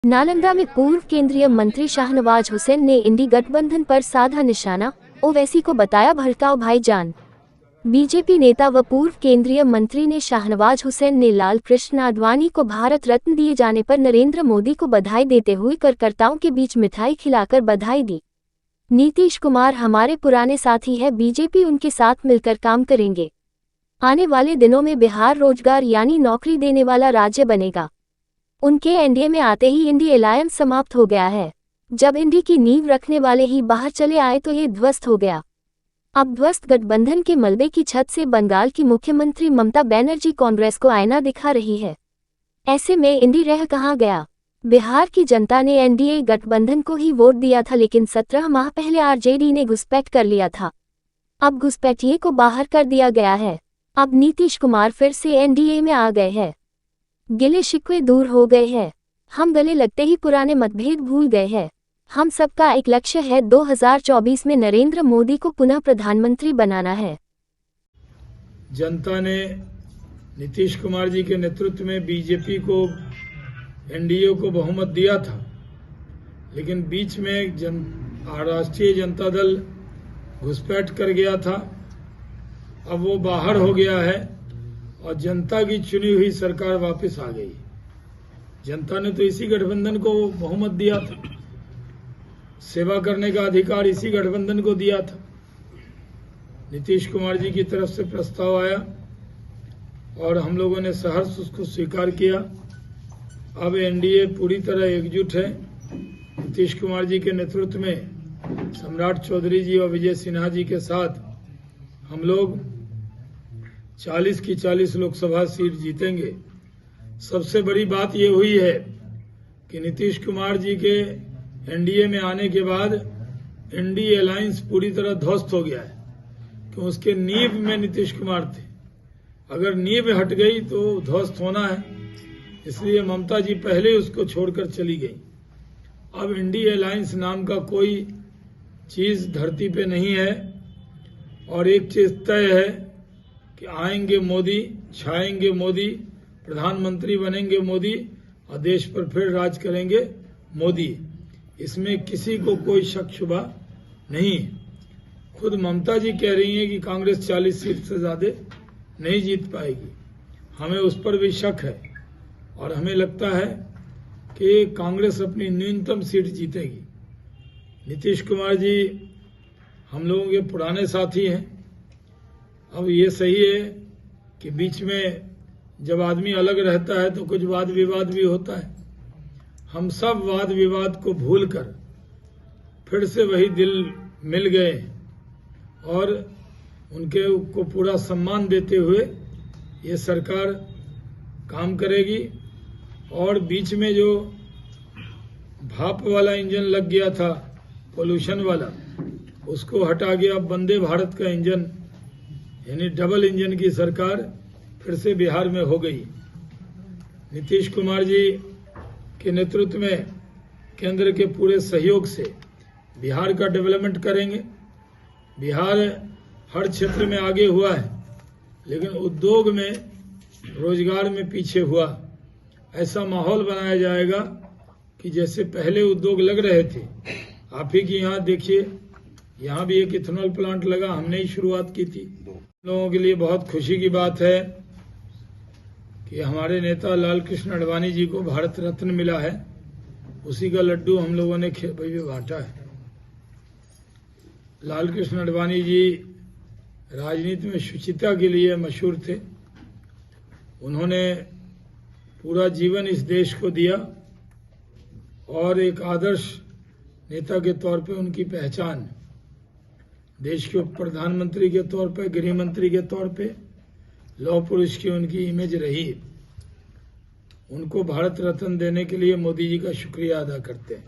नालंदा में पूर्व केंद्रीय मंत्री शाहनवाज हुसैन ने इंडी गठबंधन पर साधा निशाना, ओवैसी को बताया भड़काऊ भाईजान। बीजेपी नेता व पूर्व केंद्रीय मंत्री ने शाहनवाज हुसैन ने लाल कृष्ण आडवाणी को भारत रत्न दिए जाने पर नरेंद्र मोदी को बधाई देते हुए कार्यकर्ताओं के बीच मिठाई खिलाकर बधाई दी। नीतीश कुमार हमारे पुराने साथी है, बीजेपी उनके साथ मिलकर काम करेंगे। आने वाले दिनों में बिहार रोजगार यानी नौकरी देने वाला राज्य बनेगा। उनके एनडीए में आते ही इंडी अलायंस समाप्त हो गया है। जब इंडी की नींव रखने वाले ही बाहर चले आए तो ये ध्वस्त हो गया। अब ध्वस्त गठबंधन के मलबे की छत से बंगाल की मुख्यमंत्री ममता बनर्जी कांग्रेस को आईना दिखा रही है। ऐसे में इंडी रह कहाँ गया? बिहार की जनता ने एनडीए गठबंधन को ही वोट दिया था, लेकिन 17 माह पहले आरजेडी ने घुसपैठ कर लिया था। अब घुसपैठिए को बाहर कर दिया गया है। अब नीतीश कुमार फिर से एनडीए में आ गए हैं। गिले शिकवे दूर हो गए हैं। हम गले लगते ही पुराने मतभेद भूल गए हैं। हम सबका एक लक्ष्य है, 2024 में नरेंद्र मोदी को पुनः प्रधानमंत्री बनाना है। जनता ने नीतीश कुमार जी के नेतृत्व में बीजेपी को, एनडीए को बहुमत दिया था, लेकिन बीच में राष्ट्रीय जनता दल घुसपैठ कर गया था। अब वो बाहर हो गया है और जनता की चुनी हुई सरकार वापस आ गई। जनता ने तो इसी गठबंधन को बहुमत दिया था, सेवा करने का अधिकार इसी गठबंधन को दिया था। नीतीश कुमार जी की तरफ से प्रस्ताव आया और हम लोगों ने सहर्ष उसको स्वीकार किया। अब एनडीए पूरी तरह एकजुट है। नीतीश कुमार जी के नेतृत्व में सम्राट चौधरी जी और विजय सिन्हा जी के साथ हम लोग 40 की 40 लोकसभा सीट जीतेंगे। सबसे बड़ी बात ये हुई है कि नीतीश कुमार जी के एनडीए में आने के बाद एनडीए अलायंस पूरी तरह ध्वस्त हो गया है, कि उसके नींव में नीतीश कुमार थे। अगर नींव हट गई तो ध्वस्त होना है, इसलिए ममता जी पहले उसको छोड़कर चली गई। अब एनडीए अलायंस नाम का कोई चीज धरती पे नहीं है। और एक चीज तय है कि आएंगे मोदी, छाएंगे मोदी, प्रधानमंत्री बनेंगे मोदी और देश पर फिर राज करेंगे मोदी। इसमें किसी को कोई शक शुबा नहीं। खुद ममता जी कह रही हैं कि कांग्रेस 40 सीट से ज्यादा नहीं जीत पाएगी। हमें उस पर भी शक है और हमें लगता है कि कांग्रेस अपनी न्यूनतम सीट जीतेगी। नीतीश कुमार जी हम लोगों के पुराने साथी हैं। अब ये सही है कि बीच में जब आदमी अलग रहता है तो कुछ वाद विवाद भी होता है। हम सब वाद विवाद को भूलकर फिर से वही दिल मिल गए और उनके को पूरा सम्मान देते हुए ये सरकार काम करेगी। और बीच में जो भाप वाला इंजन लग गया था, पोल्यूशन वाला, उसको हटा के अब वंदे भारत का इंजन यानी डबल इंजन की सरकार फिर से बिहार में हो गई। नीतीश कुमार जी के नेतृत्व में केंद्र के पूरे सहयोग से बिहार का डेवलपमेंट करेंगे। बिहार हर क्षेत्र में आगे हुआ है, लेकिन उद्योग में, रोजगार में पीछे हुआ। ऐसा माहौल बनाया जाएगा कि जैसे पहले उद्योग लग रहे थे। आप ही की यहाँ देखिए, यहाँ भी एक इथेनॉल प्लांट लगा, हमने ही शुरुआत की थी। लोगों के लिए बहुत खुशी की बात है कि हमारे नेता लाल कृष्ण आडवाणी जी को भारत रत्न मिला है। उसी का लड्डू हम लोगों ने बांटा है। लाल कृष्ण आडवाणी जी राजनीति में शुचिता के लिए मशहूर थे। उन्होंने पूरा जीवन इस देश को दिया और एक आदर्श नेता के तौर पे उनकी पहचान, देश के प्रधानमंत्री के तौर पे, गृह मंत्री के तौर पे, लौह पुरुष की उनकी इमेज रही। उनको भारत रत्न देने के लिए मोदी जी का शुक्रिया अदा करते हैं।